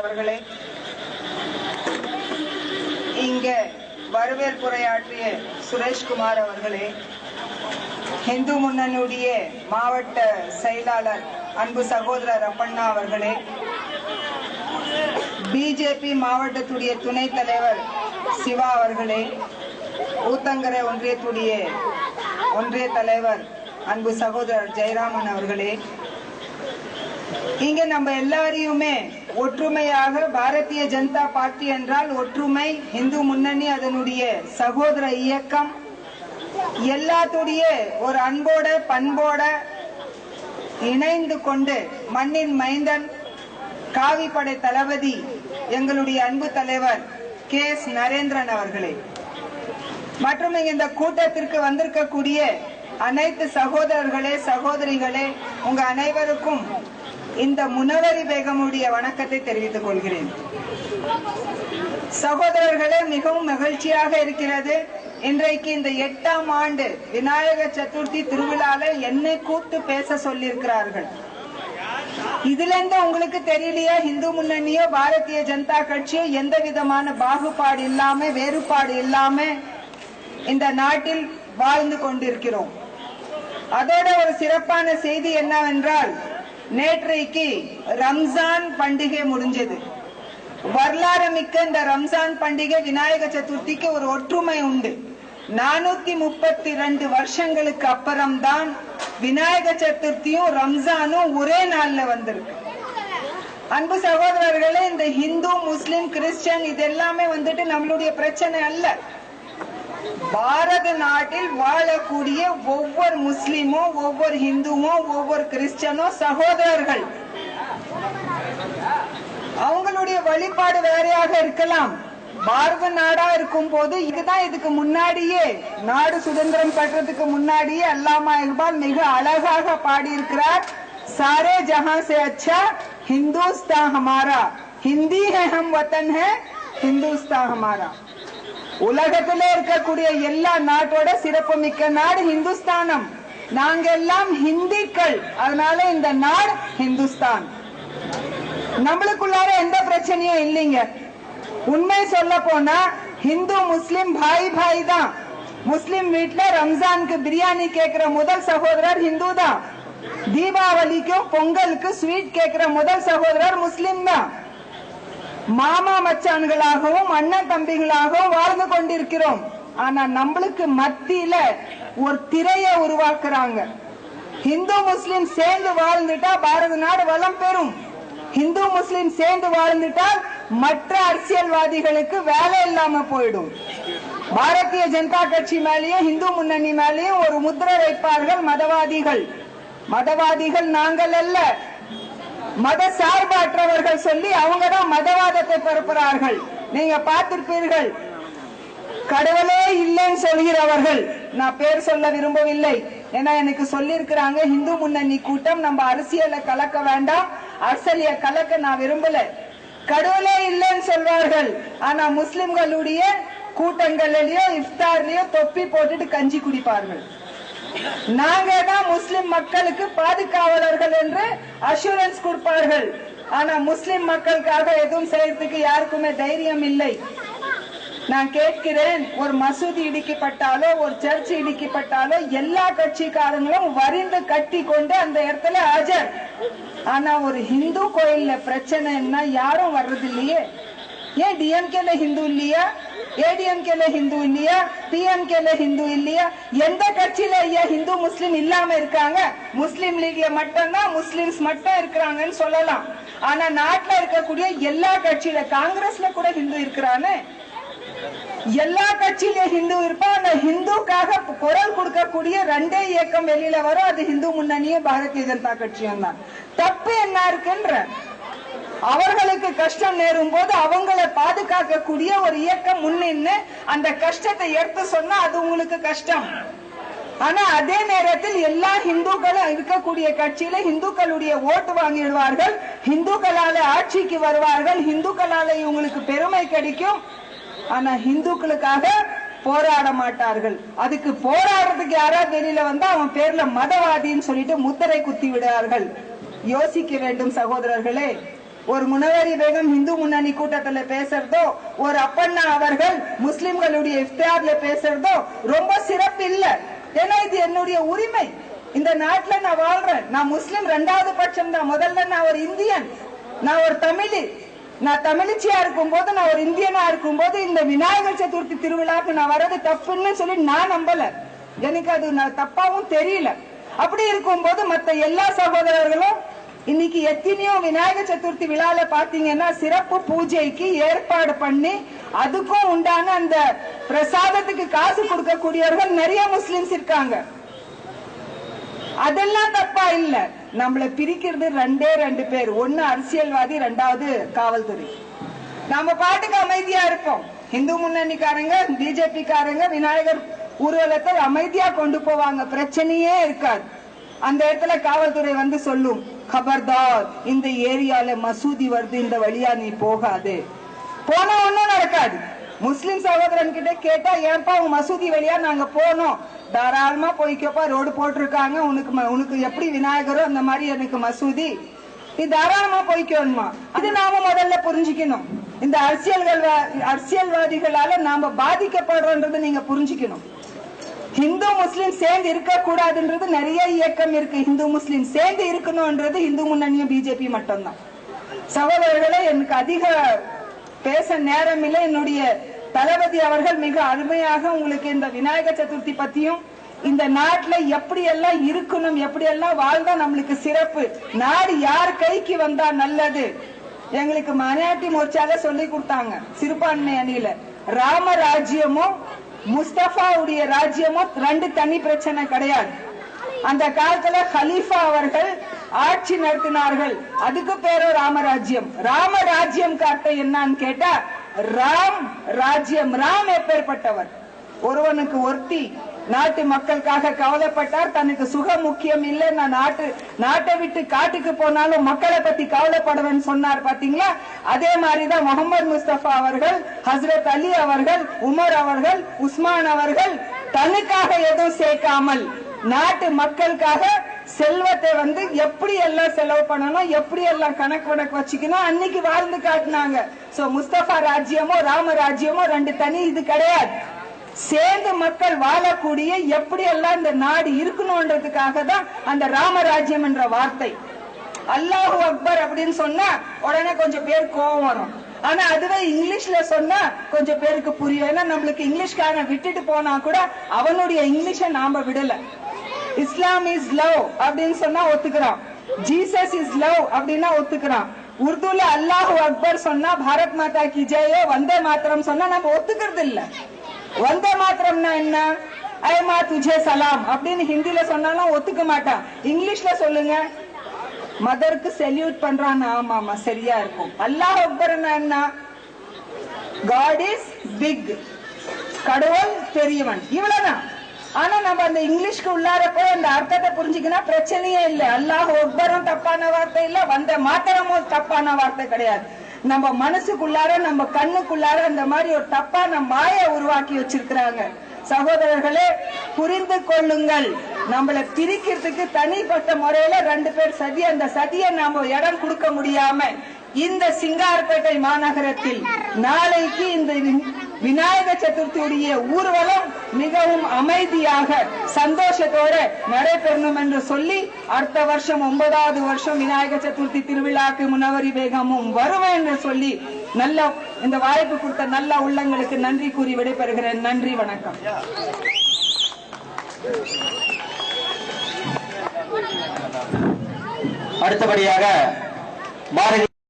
அவர்களே, இங்க வரவேற்புரையாற்றிய சுரேஷ்குமார் அவர்களே, இந்து முன்னணியுடைய மாவட்ட செயலாளர் அன்பு சகோதரர் அப்பண்ணா அவர்களே, பிஜேபி மாவட்டத்துடைய துணைத் தலைவர் சிவா அவர்களே, ஊத்தங்கரை ஒன்றியத்துடைய ஒன்றிய தலைவர் அன்பு சகோதரர் ஜெயராமன் அவர்களே, இங்க நம்ம எல்லாரையுமே ஒற்றுமையாக பாரதிய ஜனதா பார்ட்டி என்றால் ஒற்றுமை, இந்து முன்னணி அதனுடைய சகோதர இயக்கம் எல்லாத்துடைய ஒரு அன்போட பண்போட இணைந்து கொண்டு மண்ணின் மைந்தன் காவிப்படை தளபதி எங்களுடைய அன்பு தலைவர் கே.எஸ். நரேந்திரன் அவர்களே, மற்றும் இந்த கூட்டத்திற்கு வந்திருக்கக்கூடிய அனைத்து சகோதரர்களே சகோதரிகளே, உங்க அனைவருக்கும் இந்த முனவரி பேகமுடைய வணக்கத்தை தெரிவித்துக் கொள்கிறேன். சகோதரர்களே, மிகவும் மகிழ்ச்சியாக இருக்கிறது. இன்றைக்கு இந்த 8ஆம் ஆண்டு விநாயகர் சதுர்த்தி திருவிழால என்னை கூப்பிட்டு பேச சொல்லியிருக்கிறார்கள். இதுல இருந்து உங்களுக்கு தெரியலையா, இந்து முன்னணியோ பாரதிய ஜனதா கட்சியோ எந்த விதமான பாகுபாடு இல்லாம வேறுபாடு இல்லாம இந்த நாட்டில் வாழ்ந்து கொண்டிருக்கிறோம். அதோட ஒரு சிறப்பான செய்தி என்னவென்றால், நேற்றைக்கு ரம்ஜான் பண்டிகை முடிஞ்சது. வரலாறு மிக்க இந்த ரம்ஜான் பண்டிகை விநாயக சதுர்த்திக்கு ஒரு ஒற்றுமை உண்டு. 432 வருஷங்களுக்கு அப்புறம்தான் விநாயக சதுர்த்தியும் ரம்ஜானும் ஒரே நாள்ல வந்திருக்கு. அன்பு சகோதரர்களே, இந்த ஹிந்து முஸ்லிம் கிறிஸ்டியன் இதெல்லாமே வந்துட்டு நம்மளுடைய பிரச்சனை அல்ல. பாரத நாட்டில் வாழக்கூடிய ஒவ்வொரு முஸ்லிமோ ஒவ்வொரு ஹிந்துவோ ஒவ்வொரு கிறிஸ்டியனோ சகோதரர்கள். அவங்களுடைய வழிபாடு வேறையாக இருக்கலாம். பாரத நாடா இருக்கும் போது இதுக்கு முன்னாடியே நாடு சுதந்திரம் பெற்றதுக்கு முன்னாடியே அல்லாமா இக்பால் மிக அழகாக பாடி இருக்கிறார். சாரே ஜஹான் சே அச்சா हिंदुस्तान हमारा, हिंदी है हम वतन है हिंदुस्तान हमारा. உலகத்திலே இருக்கக்கூடிய எல்லா நாட்டோட சிறப்பு மிக்க நாடு ஹிந்துஸ்தானம். நாங்க எல்லாம் ஹிந்திக்கள், அதனால இந்த நாடு ஹிந்துஸ்தான். நம்மளுக்குள்ளார எந்த பிரச்சனையும் இல்லைங்க. உண்மை சொல்ல போனா ஹிந்து முஸ்லிம் பாய் பாய் தான். முஸ்லிம் வீட்டுல ரம்ஜானுக்கு பிரியாணி கேட்கிற முதல் சகோதரர் ஹிந்து தான். தீபாவளிக்கும் பொங்கலுக்கு ஸ்வீட் கேட்கிற முதல் சகோதரர் முஸ்லிம் தான். மாமா மச்சான்களாகவும் அண்ணன் தம்பிகளாகவும் வாழ்ந்து கொண்டிருக்கிறோம். ஆனா நம்மளுக்கு மத்தியில ஒரு திரையை உருவாக்குறாங்க. ஹிந்து முஸ்லிம் சேர்ந்து வாழ்ந்துட்டா பாரத நாடு வளம் பெறும். ஹிந்து முஸ்லிம் சேர்ந்து வாழ்ந்துட்டால் மற்ற அரசியல்வாதிகளுக்கு வேலை இல்லாம போயிடும். பாரதிய ஜனதா கட்சி மேலேயும் இந்து முன்னணி மேலேயும் ஒரு முத்திரை வைப்பார்கள் மதவாதிகள். மதவாதிகள் நாங்கள் அல்ல, மத சார்பற்றவர்கள் சொல்லி அவங்கதான் மதவாதத்தை பரப்புறார்கள். நீங்க பார்த்திருப்பீர்கள், கடவுளே இல்லைன்னு சொல்கிறவர்கள். நான் பேர் சொல்ல விரும்பவில்லை, ஏன்னா எனக்கு சொல்லி இருக்கிறாங்க இந்து முன்னணி கூட்டம் நம்ம அரசியலை கலக்க வேண்டாம், அரசியலைய கலக்க நான் விரும்பல. கடவுளே இல்லைன்னு சொல்வார்கள், ஆனா முஸ்லிம்களுடைய கூட்டங்களிலேயோ இஃப்தார்லயோ தொப்பி போட்டுட்டு கஞ்சி குடிப்பார்கள். நாங்க தான் முஸ்லிம் மக்களுக்கு பாதுகாவலர்கள் என்று அஷூரன்ஸ் கொடுப்பார்கள். ஆனா முஸ்லிம் மக்களுக்காக எதுவும் செய்யறதுக்கு யாருக்குமே தைரியம் இல்லை. நான் கேட்கிறேன், ஒரு மசூதி இடிக்கப்பட்டாலோ ஒரு சர்ச் இடிக்கப்பட்டாலோ எல்லா கட்சிக்காரங்களும் வரிந்து கட்டி கொண்டு அந்த இடத்துல ஆஜர். ஆனா ஒரு ஹிந்து கோயில்ல பிரச்சனைன்னா யாரும் வர்றது இல்லையே. ஏன் டிஎம்கேல ஹிந்து இல்லையா, ஏடிஎம்கேல ஹிந்து இல்லையா, பிஎம்கேல ஹிந்து இல்லையா? எந்த கட்சியில ஐயா ஹிந்து முஸ்லிம் இல்லாம இருக்காங்க? முஸ்லிம் லீக்ல மட்டும்தான் முஸ்லிம்ஸ் மட்டும் இருக்கிறாங்கன்னு சொல்லலாம். ஆனா நாட்டுல இருக்கக்கூடிய எல்லா கட்சியில, காங்கிரஸ்ல கூட ஹிந்து இருக்கிறானே, எல்லா கட்சியில ஹிந்து இருப்பா. அந்த ஹிந்துக்காக குரல் கொடுக்கக்கூடிய ரெண்டே இயக்கம் வெளியில வரும், அது ஹிந்து முன்னணியும் பாரதிய ஜனதா கட்சியும் தான். தப்பு என்ன இருக்குன்ற, அவர்களுக்கு கஷ்டம் நேரும் போது அவங்களை பாதுகாக்கக்கூடிய ஒரு இயக்கம் முன்னின்னு அந்த கஷ்டத்தை எடுத்து சொன்னா அது உங்களுக்கு கஷ்டம். ஆனா அதே நேரத்தில் எல்லா ஹிந்துக்களும் இருக்கக்கூடிய கட்சியில ஹிந்துக்களுடைய ஓட்டு வாங்கிடுவார்கள், ஹிந்துக்களால ஆட்சிக்கு வருவார்கள், ஹிந்துக்களால இவங்களுக்கு பெருமை கிடைக்கும். ஆனா ஹிந்துக்களுக்காக போராட மாட்டார்கள். அதுக்கு போராடுறதுக்கு யாராவது வெளியில வந்தா அவன் பேர்ல மதவாதின்னு சொல்லிட்டு முத்திரை குத்தி விடுவார்கள். யோசிக்க வேண்டும் சகோதரர்களே. ஒரு முனவரி பேகம் இந்து முன்னணி கூட்டத்துல பேசுறதோ, ஒரு அப்பண்ணா அவர்கள் முஸ்லிம்களுடைய இஃப்தார்ல பேசுறதோ ரொம்ப சிறப்பு இல்ல. ஏன்னா இது என்னுடைய உரிமை. இந்த நாட்டுல நான் வாழ்றேன். நான் முஸ்லிம் ரெண்டாவது பட்சம் தான். முதல்ல நான் ஒரு இந்தியன், நான் ஒரு தமிழி. நான் தமிழிச்சியா இருக்கும் போது, நான் ஒரு இந்தியனா இருக்கும் போது இந்த விநாயகர் சதுர்த்தி திருவிழாக்கு நான் வர்றது தப்புன்னு சொல்லி நான் நம்பல. எனக்கு அது தப்பாவும் தெரியல. அப்படி இருக்கும் போது மற்ற எல்லா சகோதரர்களும் இன்னைக்கு எத்தனையோ விநாயகர் சதுர்த்தி விழால பாத்தீங்கன்னா சிறப்பு பூஜைக்கு ஏற்பாடு பண்ணி அதுக்கும் உண்டான அந்த பிரசாதத்துக்கு காசு கொடுக்கக்கூடியவர்கள் நிறைய முஸ்லிம்ஸ் இருக்காங்க. அதெல்லாம் தப்பா இல்ல. நம்மளை பிரிக்கிறது ரெண்டு பேர். ஒன்னு அரசியல்வாதி, ரெண்டாவது காவல்துறை. நாம பாட்டுக்கு அமைதியா இருப்போம். இந்து முன்னணிக்காரங்க, பிஜேபி காரங்க விநாயகர் ஊர்வலத்தை அமைதியா கொண்டு போவாங்க, பிரச்சனையே இருக்காது. அந்த இடத்துல காவல்துறை வந்து சொல்லும், கபர்தார், இந்த ஏரியால மசூதி வருது, இந்த வழியா நீ போகாது. போனா ஒன்னும் நடக்காது. முஸ்லிம் சகோதரன் கிட்ட கேட்டா, ஏன்பா உங்க மசூதி வழியா நாங்க போனோம், தாராளமா போய்க்கப்பா, ரோடு போட்டிருக்காங்க, உனக்கு எப்படி விநாயகரோ அந்த மாதிரி எனக்கு மசூதி, நீ தாராளமா போய்க்கணுமா. இது நாம முதல்ல புரிஞ்சுக்கணும். இந்த அரசியல்வாதிகளால நாம பாதிக்கப்படுறோன்றது நீங்க புரிஞ்சுக்கணும். இந்து முஸ்லிம் சேர்ந்து இருக்க கூடாதுன்றது நிறைய இயக்கம் இருக்கு. இந்து முஸ்லிம் சேர்ந்து இருக்கணும்ன்றது இந்து முன்னணியும் பிஜேபி மட்டும்தான். சகோதரர்களே, எனக்கு அதிக பேச நேரம் இல்லை. என்னுடைய தளபதி அவர்கள் மிக அருமையாக உங்களுக்கு இந்த விநாயகர் சதுர்த்தி பத்தியும், இந்த நாட்டுல எப்படி எல்லாம் இருக்கணும், எப்படி எல்லாம் வாழ்ந்தா நம்மளுக்கு சிறப்பு, நாடு யார் கைக்கு வந்தா நல்லது, எங்களுக்கு மலையாட்டி மோர்ச்சால சொல்லி கொடுத்தாங்க. சிறுபான்மை அணியில ராமராஜ்யமும் முஸ்தபாவுடைய ராஜ்யமும் ரெண்டு தனி பிரச்சனை கிடையாது. அந்த காலத்துல கலீஃபா அவர்கள் ஆட்சி நடத்தினார்கள், அதுக்கு பேரு ராமராஜ்யம். ராமராஜ்யம் காட்ட என்னன்னு கேட்டா, ராம் ராஜ்யம். ராம் எப்பேற்பட்டவர்? ஒருவனுக்கு ஒருத்தி நாட்டு மக்களுக்காக கவலைப்பட்டார். தனக்கு சுகம் முக்கியம் இல்லை, நான் நாட்டை விட்டு காட்டுக்கு போனாலும் மக்களை பத்தி கவலைப்படுவேன்னு சொன்னார். பாத்தீங்களா? அதே மாதிரிதான் முகமது முஸ்தபா அவர்கள், ஹசரத் அலி அவர்கள், உமர் அவர்கள், உஸ்மான் அவர்கள் தனக்காக எதுவும் சேர்க்காமல் நாட்டு மக்களுக்காக செல்வத்தை வந்து எப்படி எல்லாம் செலவு பண்ணணும், எப்படி எல்லாம் கணக்கு வச்சுக்கணும், அன்னைக்கு வாழ்ந்து காட்டினாங்க. சோ முஸ்தபா ராஜ்யமோ ராமராஜ்யமோ ரெண்டு தனி இது கிடையாது. சேர்ந்து மக்கள் வாழக்கூடிய எப்படி எல்லாம் இந்த நாடு இருக்கணும்ன்றதுக்காக தான் அந்த ராமராஜ்யம் என்ற வார்த்தை. அல்லாஹு அக்பர் அப்படின்னு சொன்னா உடனே கொஞ்சம் பேர் கோபம் வரும். ஆனா அதுவே இங்கிலீஷ்ல சொன்னா கொஞ்சம் பேருக்கு புரியும். ஏன்னா நம்மளுக்கு இங்கிலீஷ்காரன் விட்டுட்டு போனா கூட அவனுடைய இங்கிலீஷ நாம விடல. இஸ்லாம் இஸ் லவ் அப்படின்னு சொன்னா ஒத்துக்கிறான், ஜீசஸ் இஸ் லவ் அப்படின்னா ஒத்துக்கிறான். உருதுல அல்லாஹு அக்பர் சொன்னா பாரத் மாதா கி ஜெயோ, வந்தே மாத்திரம் சொன்னா நம்ம ஒத்துக்கிறது இல்ல. வந்தே மாத்திரம்னா என்ன? ஐமா துஜே சலாம் அப்படின்னு ஹிந்தில சொன்னாலும் ஒத்துக்க மாட்டான். இங்கிலீஷ்ல சொல்லுங்க, மதருக்கு செல்யூட் பண்றான். ஆமா சரியா இருக்கும். அல்லாஹ் அக்பர் என்ன? காட் இஸ் பிக், கடவுள் பெரியவன், இவ்வளவுதான். ஆனா நம்ம அந்த இங்கிலீஷ்க்கு உள்ளார போய் அந்த அர்த்தத்தை புரிஞ்சுக்கினா பிரச்சனையே இல்லை. அல்லாஹ் அக்பரும் தப்பான வார்த்தை இல்ல, வந்த மாத்திரமும் தப்பான வார்த்தை கிடையாது. நம்ம மனசுக்குள்ளார, நம்ம கண்ணுக்குள்ளார அந்த மாதிரி ஒரு தப்பான மாயை உருவாக்கி வச்சிருக்கிறாங்க. சகோதரர்களே, புரிந்து கொள்ளுங்கள். நம்மளை பிரிக்கிறதுக்கு தனிப்பட்ட முறையில ரெண்டு பேர் சதி, அந்த சதியை நாம இடம் கொடுக்க முடியாம இந்த சிங்காரப்பேட்டை மாநகரத்தில் நாளைக்கு இந்த விநாயகர் சதுர்த்தியுடைய ஊர்வலம் மிகவும் அமைதியாக சந்தோஷத்தோட நடைபெறணும் என்று சொல்லி, அடுத்த வருஷம் 9வது வருஷம் விநாயகர் சதுர்த்தி திருவிழாக்கு முனவரி பேகமும் வருவேன் என்று சொல்லி நல்ல இந்த வாய்ப்பு கொடுத்த நல்ல உள்ளங்களுக்கு நன்றி கூறி விடைபெறுகிறேன். நன்றி, வணக்கம். அடுத்தபடியாக பாரதிய